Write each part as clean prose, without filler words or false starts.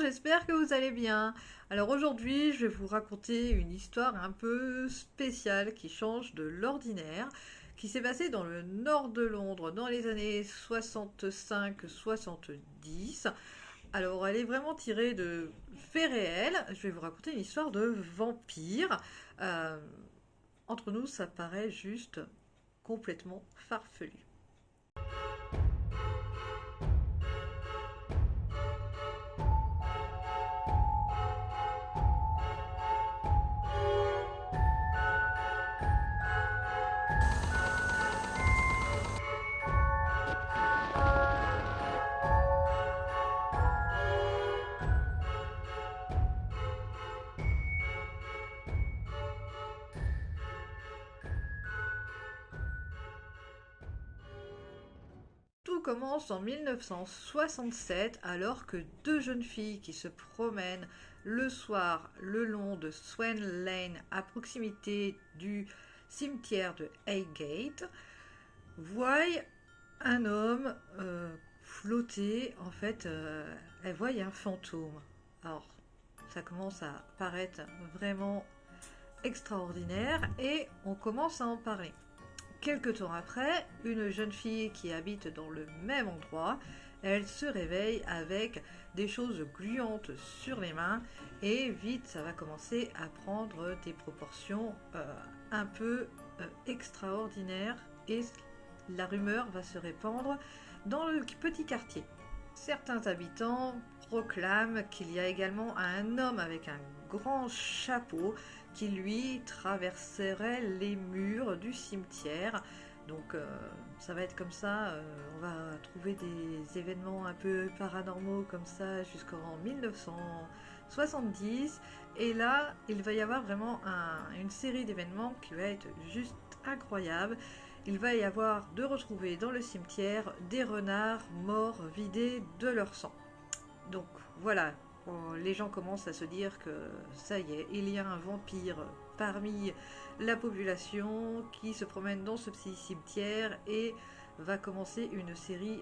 j'espère que vous allez bien. Alors aujourd'hui, je vais vous raconter une histoire un peu spéciale qui change de l'ordinaire, qui s'est passée dans le nord de Londres dans les années 65-70. Alors elle est vraiment tirée de faits réels. Je vais vous raconter une histoire de vampire. Euh, Entre nous, ça paraît juste complètement farfelu. Tout commence en 1967 alors que deux jeunes filles qui se promènent le soir le long de Swan Lane à proximité du cimetière de Highgate voient un homme flotter. En fait, elles voient un fantôme. Alors, ça commence à paraître vraiment extraordinaire et on commence à en parler. Quelque temps après, une jeune fille qui habite dans le même endroit, elle se réveille avec des choses gluantes sur les mains et vite ça va commencer à prendre des proportions un peu extraordinaires et la rumeur va se répandre dans le petit quartier. Certains habitants proclament qu'il y a également un homme avec un grand chapeau qui lui traverserait les murs du cimetière. Donc ça va être comme ça, on va trouver des événements un peu paranormaux comme ça jusqu'en 1970. Et là, il va y avoir vraiment une série d'événements qui va être juste incroyable. Il va y avoir de retrouver dans le cimetière des renards morts vidés de leur sang. Donc voilà, les gens commencent à se dire que ça y est, il y a un vampire parmi la population qui se promène dans ce petit cimetière et va commencer une série,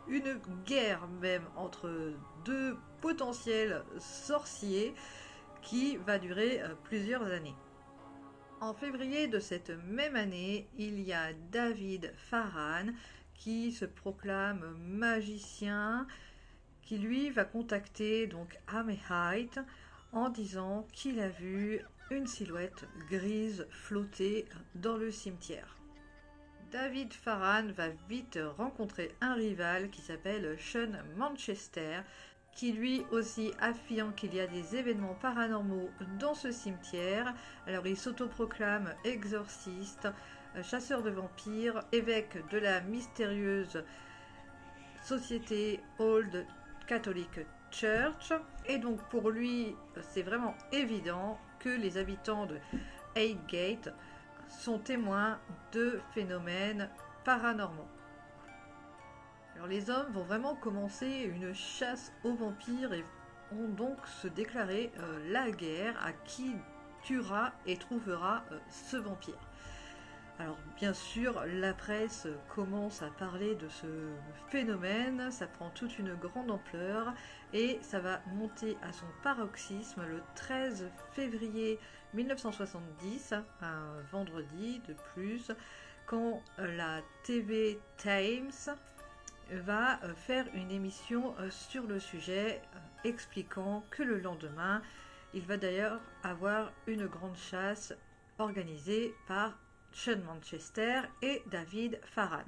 une guerre même entre deux potentiels sorciers qui va durer plusieurs années. En février de cette même année, il y a David Farran qui se proclame magicien, qui lui va contacter donc Amy Height en disant qu'il a vu une silhouette grise flotter dans le cimetière. David Farran va vite rencontrer un rival qui s'appelle Sean Manchester, qui lui aussi affirme qu'il y a des événements paranormaux dans ce cimetière. Alors il s'autoproclame exorciste, chasseur de vampires, évêque de la mystérieuse société Old Catholic Church. Et donc pour lui, c'est vraiment évident que les habitants de Highgate sont témoins de phénomènes paranormaux. Alors les hommes vont vraiment commencer une chasse aux vampires et vont donc se déclarer la guerre à qui tuera et trouvera ce vampire. Alors bien sûr, la presse commence à parler de ce phénomène, ça prend toute une grande ampleur et ça va monter à son paroxysme le 13 février 1970, un vendredi de plus, quand la TV Times va faire une émission sur le sujet expliquant que le lendemain, il va d'ailleurs avoir une grande chasse organisée par Sean Manchester et David Farran.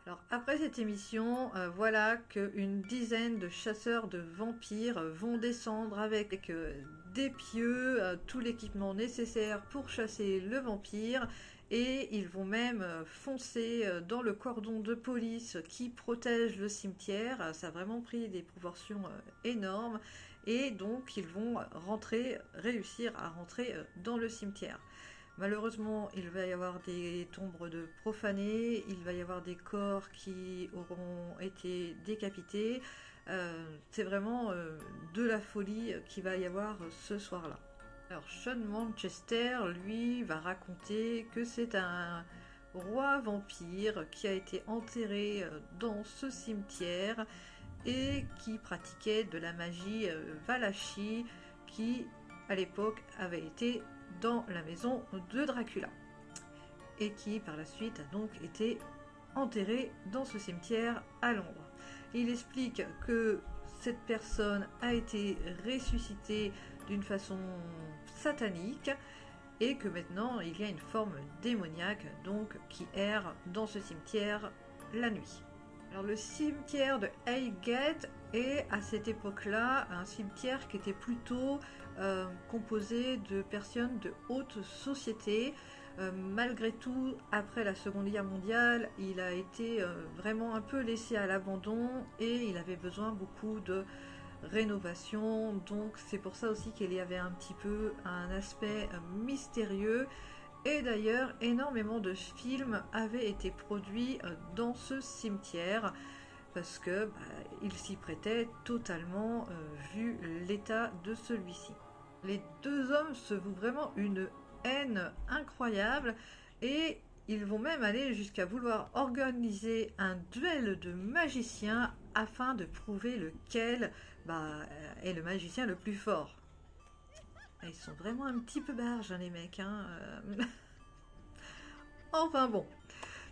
Alors après cette émission, voilà qu'une dizaine de chasseurs de vampires vont descendre avec des pieux, tout l'équipement nécessaire pour chasser le vampire et ils vont même foncer dans le cordon de police qui protège le cimetière. Ça a vraiment pris des proportions énormes et donc ils vont réussir à rentrer dans le cimetière. Malheureusement, il va y avoir des tombes de profanés, il va y avoir des corps qui auront été décapités. C'est vraiment de la folie qu'il va y avoir ce soir-là. Alors Sean Manchester, lui, va raconter que c'est un roi vampire qui a été enterré dans ce cimetière et qui pratiquait de la magie Valachi qui à l'époque avait été dans la maison de Dracula et qui par la suite a donc été enterré dans ce cimetière à Londres. Il explique que cette personne a été ressuscitée d'une façon satanique et que maintenant il y a une forme démoniaque donc qui erre dans ce cimetière la nuit. Alors le cimetière de Highgate est à cette époque-là un cimetière qui était plutôt composé de personnes de haute société. Malgré tout, après la Seconde Guerre mondiale, il a été vraiment un peu laissé à l'abandon et il avait besoin beaucoup de rénovation. Donc c'est pour ça aussi qu'il y avait un petit peu un aspect mystérieux. Et d'ailleurs, énormément de films avaient été produits dans ce cimetière parce que il s'y prêtait totalement vu l'état de celui-ci. Les deux hommes se vouent vraiment une haine incroyable et ils vont même aller jusqu'à vouloir organiser un duel de magiciens afin de prouver lequel est le magicien le plus fort. Ils sont vraiment un petit peu barges, hein, les mecs. Hein. Enfin bon,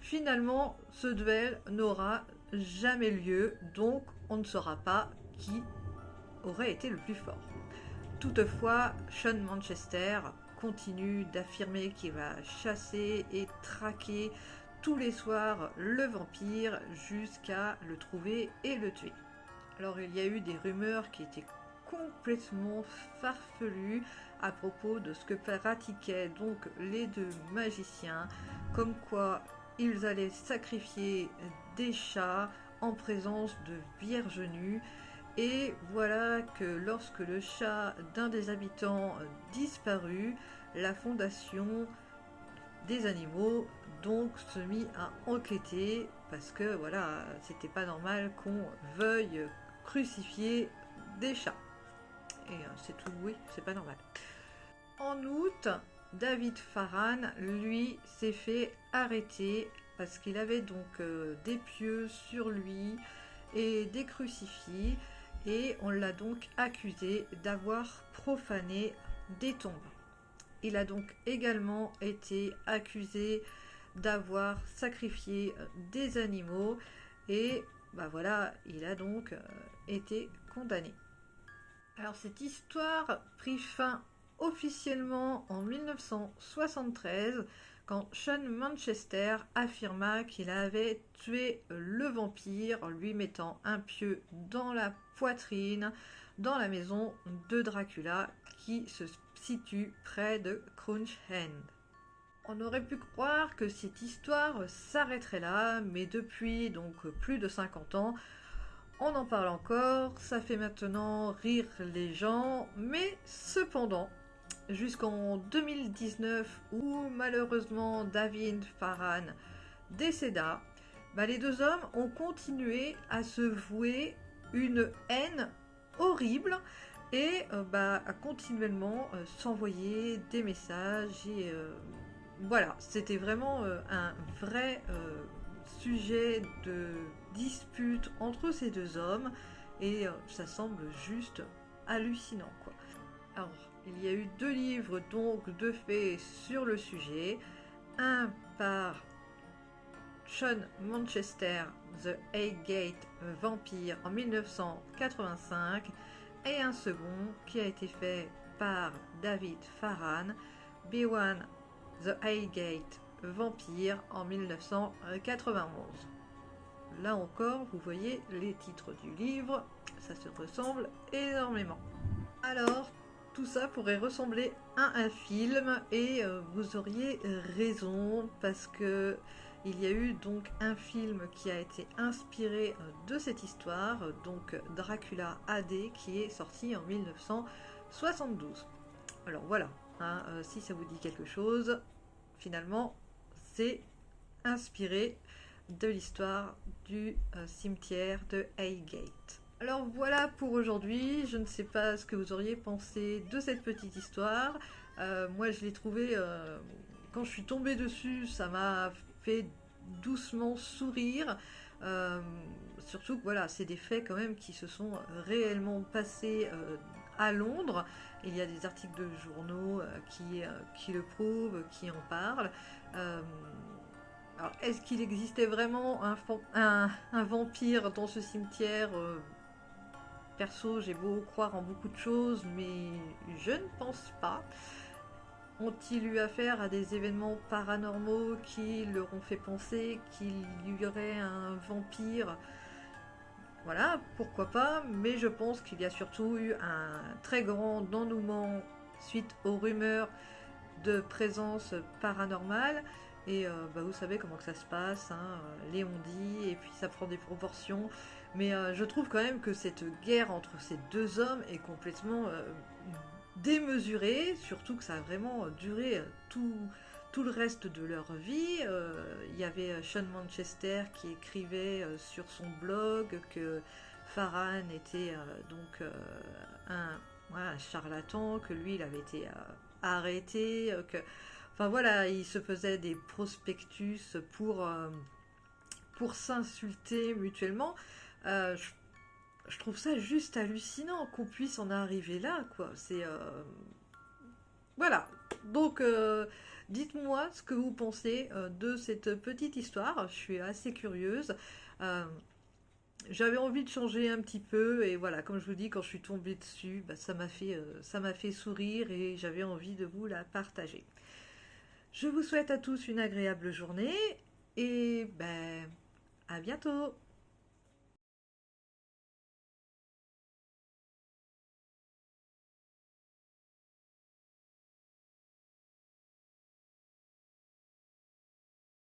finalement, ce duel n'aura jamais lieu, donc on ne saura pas qui aurait été le plus fort. Toutefois, Sean Manchester continue d'affirmer qu'il va chasser et traquer tous les soirs le vampire jusqu'à le trouver et le tuer. Alors il y a eu des rumeurs qui étaient complètement farfelues à propos de ce que pratiquaient donc les deux magiciens, comme quoi ils allaient sacrifier des chats en présence de vierges nues. Et voilà que lorsque le chat d'un des habitants disparut, la fondation des animaux donc se mit à enquêter parce que voilà, c'était pas normal qu'on veuille crucifier des chats. Et c'est tout, oui, c'est pas normal. En août, David Farran, lui, s'est fait arrêter parce qu'il avait donc des pieux sur lui et des crucifix. Et on l'a donc accusé d'avoir profané des tombes. Il a donc également été accusé d'avoir sacrifié des animaux et voilà, il a donc été condamné. Alors cette histoire prit fin officiellement en 1973 quand Sean Manchester affirma qu'il avait tué le vampire en lui mettant un pieu dans la poitrine dans la maison de Dracula qui se situe près de Crouch End. On aurait pu croire que cette histoire s'arrêterait là, mais depuis donc plus de 50 ans, on en parle encore, ça fait maintenant rire les gens, mais cependant, jusqu'en 2019 où malheureusement David Farran décéda, les deux hommes ont continué à se vouer une haine horrible et à continuellement s'envoyer des messages et voilà, c'était vraiment un vrai sujet de dispute entre ces deux hommes et ça semble juste hallucinant quoi. Alors, il y a eu 2 livres donc de faits sur le sujet, un par Sean Manchester, The Highgate Vampire en 1985 et un second qui a été fait par David Farran, B1 The Highgate Vampire en 1991. Là encore, vous voyez les titres du livre, ça se ressemble énormément. Alors, tout ça pourrait ressembler à un film et vous auriez raison parce que il y a eu donc un film qui a été inspiré de cette histoire, donc Dracula AD qui est sorti en 1972. Alors voilà, hein, si ça vous dit quelque chose, finalement c'est inspiré de l'histoire du cimetière de Highgate. Alors voilà pour aujourd'hui, je ne sais pas ce que vous auriez pensé de cette petite histoire. Moi je l'ai trouvée, quand je suis tombée dessus, ça m'a fait doucement sourire Euh, Surtout que voilà, c'est des faits quand même qui se sont réellement passés à Londres. Il y a des articles de journaux qui le prouvent, qui en parlent. Euh, alors, est-ce qu'il existait vraiment un vampire dans ce cimetière? Perso, j'ai beau croire en beaucoup de choses, mais je ne pense pas. Ont-ils eu affaire à des événements paranormaux qui leur ont fait penser qu'il y aurait un vampire? Voilà, pourquoi pas, mais je pense qu'il y a surtout eu un très grand dénouement suite aux rumeurs de présence paranormale. Et vous savez comment que ça se passe, hein, les on-dit, et puis ça prend des proportions. Mais je trouve quand même que cette guerre entre ces deux hommes est complètement démesurée, surtout que ça a vraiment duré tout le reste de leur vie. Il y avait Sean Manchester qui écrivait sur son blog que Farhan était un, voilà, un charlatan, que lui il avait été arrêté, que enfin voilà, il se faisait des prospectus pour s'insulter mutuellement. Je trouve ça juste hallucinant qu'on puisse en arriver là, quoi. C'est voilà. Donc, dites-moi ce que vous pensez de cette petite histoire. Je suis assez curieuse. Euh, J'avais envie de changer un petit peu et voilà, comme je vous dis, quand je suis tombée dessus, ça m'a fait sourire et j'avais envie de vous la partager. Je vous souhaite à tous une agréable journée et à bientôt.